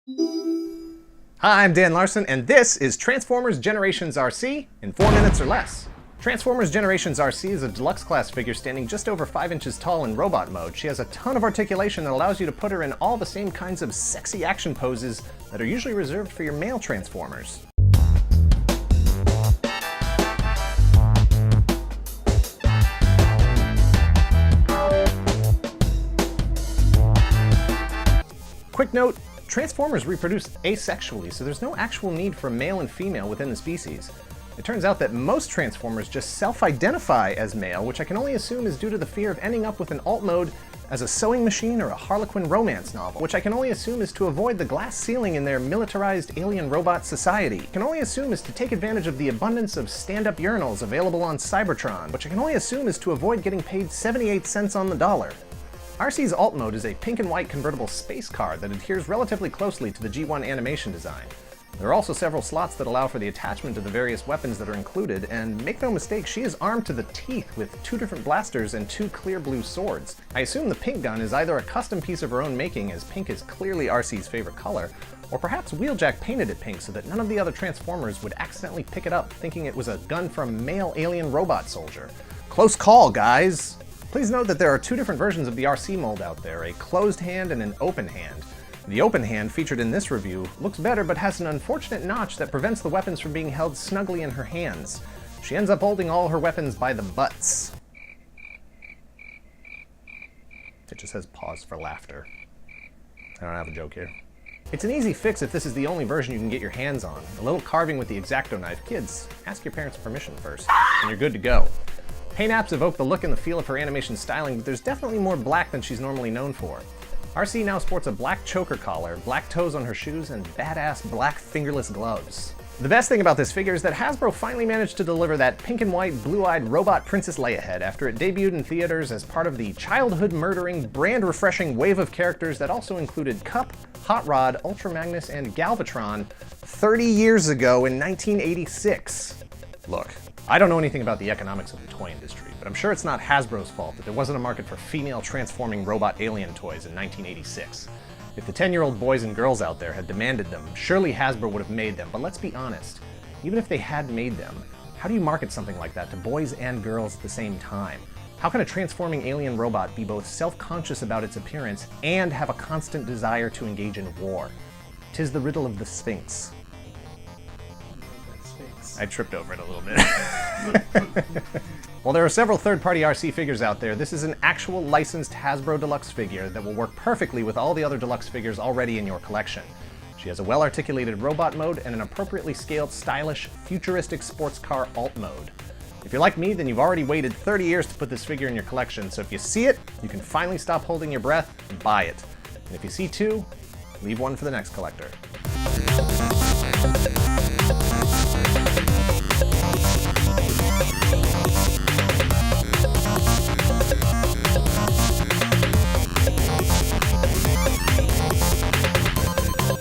Hi, I'm Dan Larson, and this is Transformers Generations Arcee in 4 minutes or less. Transformers Generations Arcee is a deluxe class figure standing just over 5 inches tall in robot mode. She has a ton of articulation that allows you to put her in all the same kinds of sexy action poses that are usually reserved for your male Transformers. Quick note, Transformers reproduce asexually, so there's no actual need for a male and female within the species. It turns out that most Transformers just self-identify as male, which I can only assume is due to the fear of ending up with an alt mode as a sewing machine or a Harlequin romance novel, which I can only assume is to avoid the glass ceiling in their militarized alien robot society. I can only assume is to take advantage of the abundance of stand-up urinals available on Cybertron, which I can only assume is to avoid getting paid 78 cents on the dollar. Arcee's alt mode is a pink and white convertible space car that adheres relatively closely to the G1 animation design. There are also several slots that allow for the attachment of the various weapons that are included, and make no mistake, she is armed to the teeth with 2 different blasters and 2 clear blue swords. I assume the pink gun is either a custom piece of her own making, as pink is clearly Arcee's favorite color, or perhaps Wheeljack painted it pink so that none of the other Transformers would accidentally pick it up thinking it was a gun for a male alien robot soldier. Close call, guys! Please note that there are 2 different versions of the Arcee mold out there, a closed hand and an open hand. The open hand, featured in this review, looks better but has an unfortunate notch that prevents the weapons from being held snugly in her hands. She ends up holding all her weapons by the butts. It just says pause for laughter. I don't have a joke here. It's an easy fix if this is the only version you can get your hands on. A little carving with the X-Acto knife. Kids, ask your parents' permission first, and you're good to go. Paint apps evoke the look and the feel of her animation styling, but there's definitely more black than she's normally known for. Arcee now sports a black choker collar, black toes on her shoes, and badass black fingerless gloves. The best thing about this figure is that Hasbro finally managed to deliver that pink and white, blue-eyed robot Princess Leia head after it debuted in theaters as part of the childhood-murdering, brand-refreshing wave of characters that also included Cup, Hot Rod, Ultra Magnus, and Galvatron 30 years ago in 1986. Look, I don't know anything about the economics of the toy industry, but I'm sure it's not Hasbro's fault that there wasn't a market for female transforming robot alien toys in 1986. If the 10-year-old boys and girls out there had demanded them, surely Hasbro would have made them, but let's be honest, even if they had made them, how do you market something like that to boys and girls at the same time? How can a transforming alien robot be both self-conscious about its appearance and have a constant desire to engage in war? 'Tis the riddle of the Sphinx. I tripped over it a little bit. While there are several third-party Arcee figures out there, this is an actual licensed Hasbro Deluxe figure that will work perfectly with all the other Deluxe figures already in your collection. She has a well-articulated robot mode and an appropriately scaled, stylish, futuristic sports car alt mode. If you're like me, then you've already waited 30 years to put this figure in your collection, so if you see it, you can finally stop holding your breath and buy it. And if you see 2, leave 1 for the next collector.